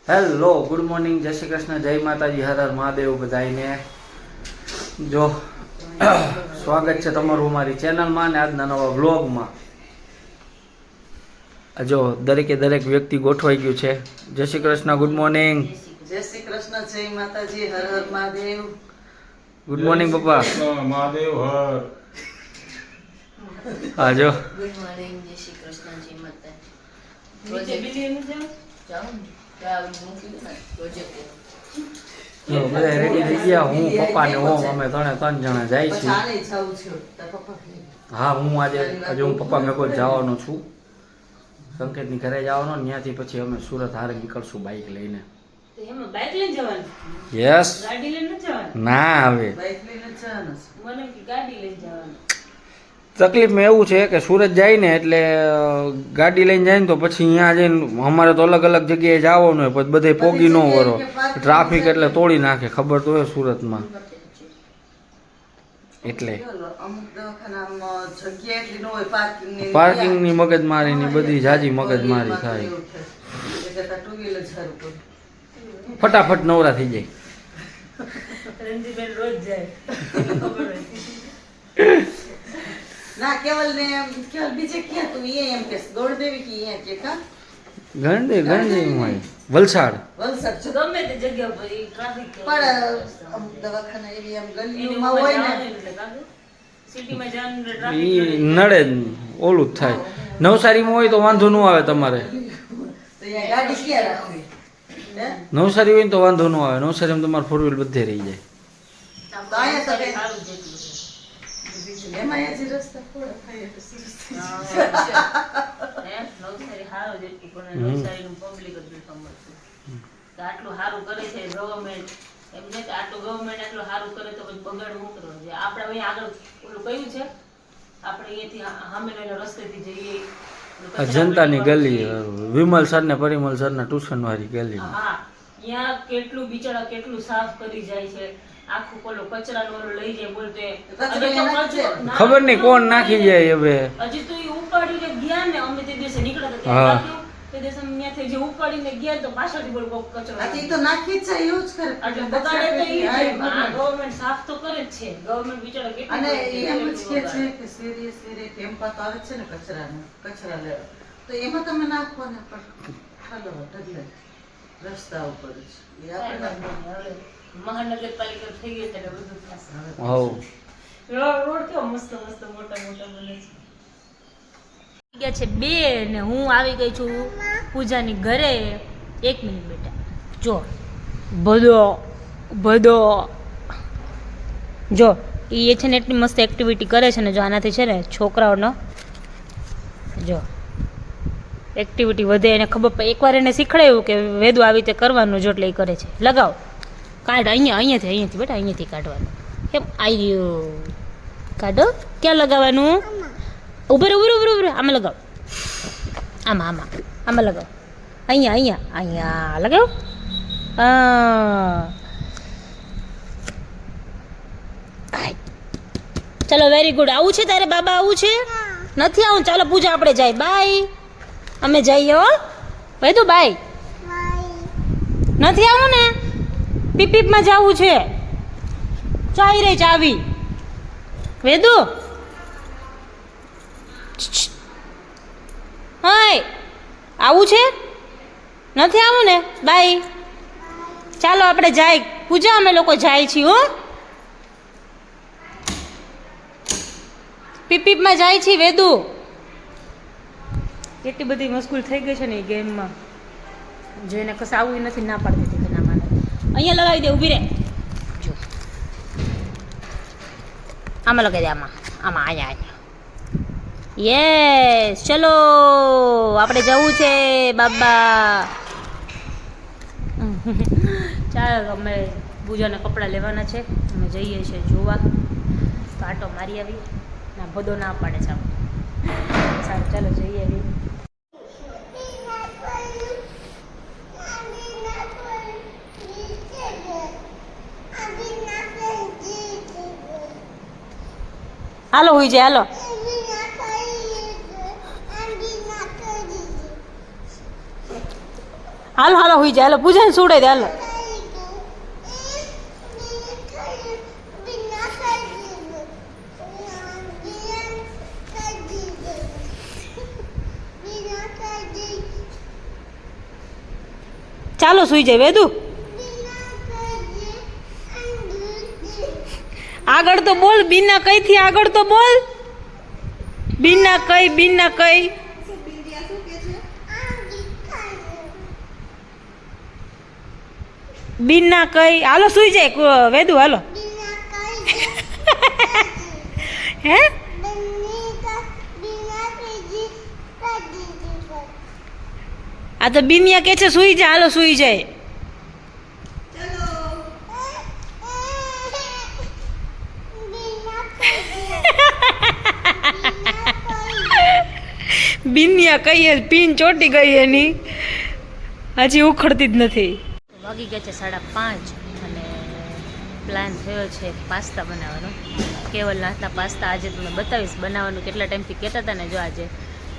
Hello good morning, જય શ્રી કૃષ્ણ, જય માતાજી, હર હર મહાદેવ બધાઈને. જો સ્વાગત છે તમારું અમારી ચેનલમાં અને આજના નવા વ્લોગમાં. જો દરેકે દરેક વ્યક્તિ ગોઠવાઈ ગયું છે. જય શ્રી કૃષ્ણ, ગુડ મોર્નિંગ. જય શ્રી કૃષ્ણ, જય માતાજી, હર હર મહાદેવ. ગુડ મોર્નિંગ પપ્પા. મહાદેવ હર. હા જો ગુડ મોર્નિંગ, જય શ્રી કૃષ્ણ, જય માતાજી. રોજે બિલીને જાઓ જો બધા રેડી થઈ ગયા. હું પપ્પા ને ઓમ અમે ત્રણ જણા જાય પછી છીએ. આને જાઉં છું તાર પપ્પા. હા હું આજે હું પપ્પા મેં કોઈ જવાનો છું, સંકેતની ઘરે જવાનો. ત્યાંથી પછી અમે સુરત હારે નીકળશું બાઇક લઈને. તો એમાં બાઇક લઈને જવાનું, યસ. ગાડી લઈને નથી જવાનું. ના હવે બાઈક લઈને જ જવાનું છે. મને કે ગાડી લઈને જવાનું. તકલીફમાં એવું છે કે સુરત જાય ને એટલે ગાડી લઈને જાય ને તો પછી અહીંયા જઈને અમારે તો અલગ અલગ જગ્યાએ જવાનું હોય, પછી બધે પોગી ન વરો. ટ્રાફિક એટલે તોડી નાખે, ખબર તો હોય સુરતમાં એટલે. અમુક દવાખાનામાં જગ્યા એટલી ન હોય પાર્કિંગની. પાર્કિંગની મગજમારીની બધી જાજી મગજમારી થાય. ટુ વ્હીલર સારું પડે. ફટાફટ નવરા થઈ જાય. રણજીતબેન રોજ જાય, ખબર હોય. ના કેવલ ને કેવલ બીજે ક્યાં તું એમ કે દોડ દેવી કે અહીંયા કે કા ગણદેવીમાં વલસાડ. વલસાડ જો ગમે તે જગ્યા પર ઈ ટ્રાફિક પણ અમુક દવાખાના એવી એમ ગલીઓમાં હોય ને સિટીમાં જવાનું ઈ ટ્રાફિક નડે જ નહીં, ઓલું જ થાય. નવસારીમાં હોય તો વાંધો ન આવે તમારે. તો અહીંયા ગાડી ક્યાં રાખવી હે નવસારી હોય ને તો વાંધો ન આવે. નવસારીમાં તમારે ફોર વ્હીલ બધે રહી જાય. તો અહીંયા તો કઈ સારું જેટલું છે. એમાં હજી રસ્તા થોડા થાય એટલે સરસ થઈ જાય. હે નવસારી સારું જેટલું પણ નવસારીનું પબ્લિક જ નથી સમજતું કે આટલું સારું કરે છે ગવર્મેન્ટ. એમ નહીં કે આટલું ગવર્મેન્ટ આટલું સારું કરે તો પછી બગાડ શું કરવાનું છે? આપણે અહીંયા આગળ ઓલું કયું છે, આપણે અહીંયાથી સામેના રસ્તેથી જઈએ આ જનતાની ગલી, વિમલ સર ને પરિમલ સર ના ટ્યુશન વાળી ગલી. હા ત્યાં કેટલું બિચારા કેટલું સાફ કરી જાય છે. આખું પેલો કચરાનો ઓલો લઈ જાય બોલતે ખબર નહીં કોણ નાખી જાય હવે. હજી તો એ ઉપાડીને ગયા ને અમે તે દિવસે નીકળ્યા હતા હા. ત્યાં રાખ્યું. તે દિવસે અમે ત્યાંથી જે ઉપાડીને ગયા તો પાછળથી બોલ કોક કચરો આ તો ઈ તો નાખી જ જાય એવું જ કરે એટલે બગાડે તો ઈ છે. આ ગવર્મેન્ટ સાફ તો કરે જ છે. ગવર્મેન્ટ બિચારા કેટલું અને કરે છે, એમ જ કે બગાડે. છે કે શેરીએ શેરીએ ટેમ્પા તો આવે જ છે ને કચરા લેવા, તો એમાં તમે નાખો ને પણ ચાલો ઢગલે રસ્તા ઉપર જ એ આપણે હવે મહાનગરપાલિકા થઈ ગઈ એટલે બધું થશે. હવ રોડ કેવો મસ્ત મસ્ત મોટા મોટા બને છે. ગયા છે બે ને હું આવી ગઈ છું પૂજાની ઘરે. 1 મિનિટ બેટા, જો બધો જો એ છે ને એટલી મસ્ત એક્ટિવિટી કરે છે ને. જો આનાથી છે ને છોકરાઓનો જો એક્ટિવિટી વધે એને ખબર પડે. એકવાર એને શીખડાયું કે વેદું આવી રીતે કરવાનું, જો એટલે એ કરે છે. લગાવ, કાઢ અહીંયાથી બેટા, અહીંયાથી કાઢવાનું. કેમ આવ્યું? કાઢો. ક્યાં લગાવવાનું? ઉભર આમાં લગાવ, આમાં લગાવ. અહીંયા લગાવ. ચલો વેરી ગુડ. આવું છે તારે બાબા? આવું છે? નથી આવું? ચાલો પૂજા આપણે જાય. બાય. અમે જઈએ હો. વેદુ બાય. નથી આવું ને? પીપીપમાં જવું છે. ચાવી રે ચાવી. વેદુ હાય, આવું છે? નથી આવું ને? બાય. ચાલો આપણે જાય પૂજા, અમે લોકો જાય છીએ હો. પીપીપમાં જાય છે વેદુ. એટલી બધી મસ્કૂલ થઈ ગઈ છે ને એ ગેમમાં, જોઈને કસ આવું નથી, ના પાડતી હતી કે ના માને. અહીંયા લગાવી દે, ઊભી રહે. જો આમાં લગાવી દે, અહીંયા. યસ, ચલો આપણે જવું છે બાબા. ચાલો અમે પૂજાના કપડાં લેવાના છે, અમે જઈએ છીએ જોવા. તો આટો મારી આવી. ના બધો ના પાડે છે. સારું ચાલો જઈએ આવી. હાલો હોઈ જાય, હાલો. હાલો હાલો હોઈ જાય હાલો પૂજાને સુડાઈ દે હાલો ચાલો સુઈ જાય વેદુ આગળ તો બોલ બિના કઈ થી આગળ તો બોલ બિના કઈ બિના કઈ હાલો સુઈ જાય વેદુ હાલો હે આ તો બિનિયા કે છે સુઈ જાય હાલો સુઈ જાય બિનિયા કહીએ પીન ચોટી ગઈ એની હજી ઉખડતી જ નથી વાગી ગયા છે 5:30 અને પ્લાન થયો છે પાસ્તા બનાવવાનો કેવલ નાસ્તા પાસ્તા આજે તમને બતાવીશ બનાવવાનું કેટલા ટાઈમથી કહેતા હતા ને જો આજે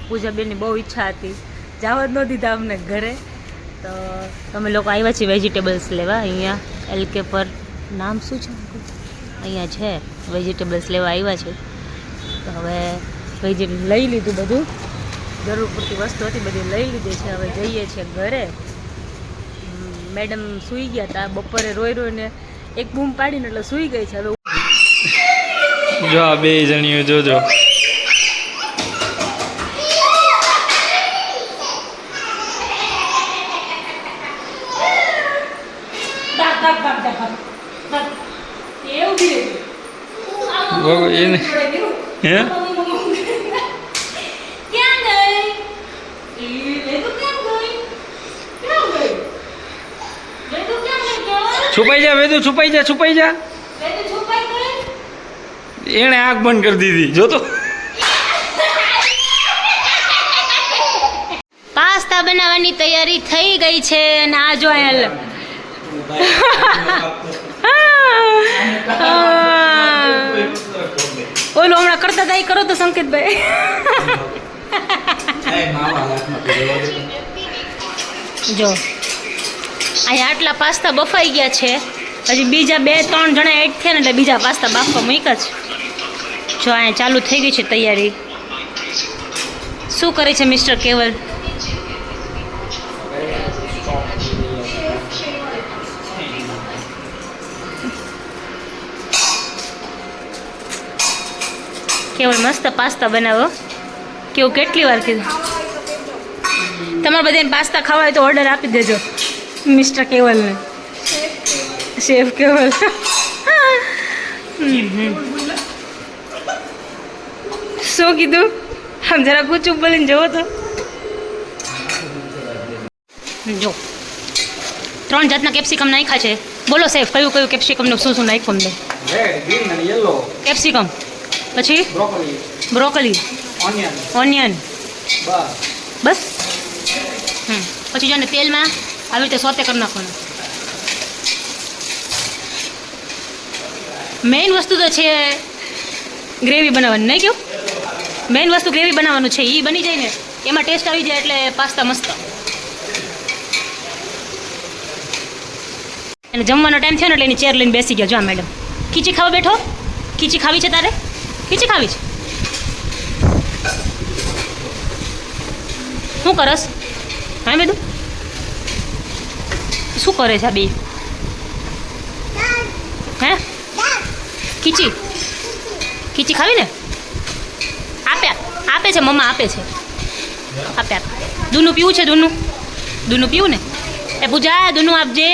પૂજાબેનની બહુ ઈચ્છા હતી જવા જ ન દીધા અમને ઘરે તો તમે લોકો આવ્યા છીએ વેજીટેબલ્સ લેવા અહીંયા એલકે પર નામ શું છે અહીંયા છે વેજીટેબલ્સ લેવા આવ્યા છે તો હવે વેજીટેબલ લઈ લીધું બધું જરૂર પૂરતી વસ્તુ હતી બધી લઈ લીધી છે હવે જઈએ છીએ ઘરે મેડમ સૂઈ ગયા હતા બપોરે રોઈને એક બૂમ પાડીને એટલે સૂઈ ગઈ છે હવે જો આ બે જણીઓ જોજો એને હે છુપાઈ જા વેદુ છુપાઈ જા એણે આંખ બંધ કરી દીધી જોતો પાસ્તા બનાવવાની તૈયારી થઈ ગઈ છે અને આ જો ઓલું હમણાં કરતા હતા એ કરો તો સંકેતભાઈ જો અહીંયા આટલા પાસ્તા બફાઈ ગયા છે હજી બીજા 2-3 જણા એડ થયા ને એટલે બીજા પાસ્તા બાફવા મૂક્યા છે જો અહીંયા ચાલુ થઈ ગઈ છે તૈયારી શું કરે છે મિસ્ટર કેવલ કેવલ મસ્ત પાસ્તા બનાવો કેવું કેટલી વાર કીધું તમારે બધાને પાસ્તા ખાવા હોય તો ઓર્ડર આપી દેજો મિસ્ટર કેવલને શેફ કેવલ શું કીધું આમ જરા ઊંચું બોલીને જવો તો જો 3 જાતના કેપ્સિકમ નાખ્યા છે બોલો શેફ કયું કયું કેપ્સિકમનું શું શું નાખ્યું અમને રેડ ગ્રીન અને યલો કેપ્સિકમ પછી બ્રોકોલી બ્રોકોલી ઓનિયન બસ પછી જો ને તેલમાં આવી રીતે સોતે કરી નાખવાનું મેઇન વસ્તુ તો છે ગ્રેવી બનાવવાની નહીં કેવું મેઇન વસ્તુ ગ્રેવી બનાવવાનું છે એ બની જાય ને એમાં ટેસ્ટ આવી જાય એટલે પાસ્તા મસ્ત અને જમવાનો ટાઈમ થયો ને એટલે એની ચેર લઈને બેસી ગયા જો આ મેડમ ખીચી ખાવા બેઠો ખીચી ખાવી છે તારે ખીચી ખાવી છે શું કરસ હા બેદું શું કરે છે આ બે હે ખીચી ખીચી ખાવી ને આપે છે મમ્મા આપે છે આપ્યા દૂનું પીવું છે દૂનું પીવું ને એ પૂજા દૂનું આપજે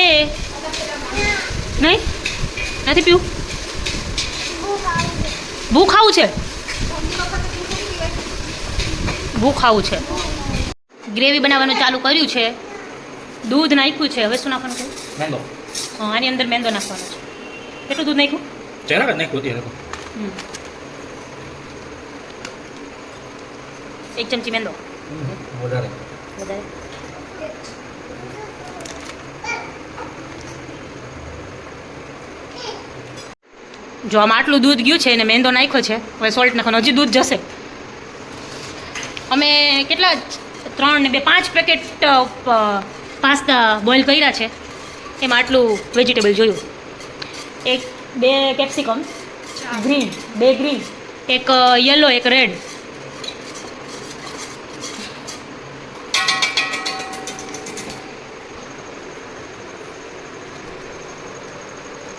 નહીં નથી પીવું ભૂ ખાવું છે ગ્રેવી બનાવવાનું ચાલુ કર્યું છે દૂધ નાખ્યું છે હવે શું નાખવાનું છે મેંદો હા આની અંદર મેંદો નાખવાનો છે કેટલું દૂધ નાખ્યું જરાક જ નાખ્યું ત્યારે એક ચમચી મેંદો વધારે જો આમાં આટલું દૂધ ગયું છે અને મેંદો નાખ્યો છે હવે સોલ્ટ નાખવાનું હજી દૂધ જશે અમે કેટલા 3 ને 2 5 પેકેટ પાસ્તા બોઇલ કર્યા છે એમાં આટલું વેજીટેબલ જોયું. 2 કેપ્સિકમ ગ્રીન, 2 ગ્રીન, એક યલો, એક રેડ.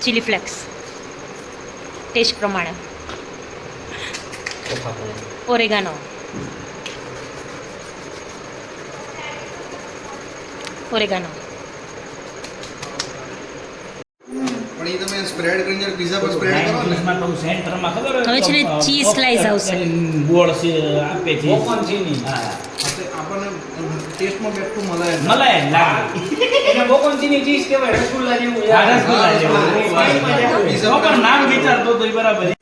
ચીલી ફ્લેક્સ ટેસ્ટ પ્રમાણે. Oregano, oregano. પણ એ તમે સ્પ્રેડ કરીને પીઝા પર સ્પ્રેડ કરો ને માં તો સેન્ટરમાં ખબર હવે છે ને cheese slice આવશે. ગોળ છે આપે છે કોકોન ચીની. હા આપણને ટેસ્ટમાં બેઠું મલાય મલાય જ લાગે. એને કોકોન ચીની ચીઝ કહેવાય, રસગુલ્લા જેવું. આ રસગુલ્લા જેવું. પીઝા તો પણ નામ વિચારતો તો એ બરાબર છે.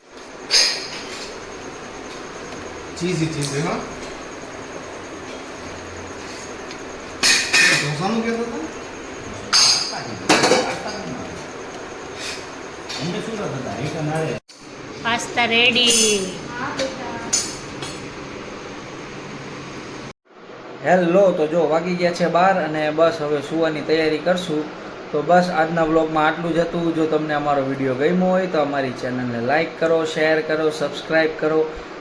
ચીઝી હા ઢોસાનું કહેતો હતો અમને શું થતા આઈટમ આવે. Pasta ready. હેલો, તો જો વાગી ગયા છે 12 અને બસ હવે સુવાની તૈયારી કરશું. તો બસ આજના વ્લોગમાં આટલું જ હતું. જો તમને અમારો વિડીયો ગમ્યો હોય તો અમારી ચેનલને લાઈક કરો, શેર કરો, સબસ્ક્રાઈબ કરો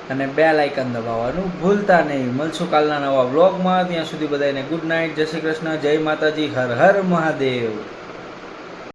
અને બેલ આઇકન દબાવવાનું ભૂલતા નહીં. મળશું કાલના નવા વ્લોગમાં. ત્યાં સુધી બધાને ગુડ નાઇટ, જય શ્રી કૃષ્ણ, જય માતાજી, હર હર મહાદેવ.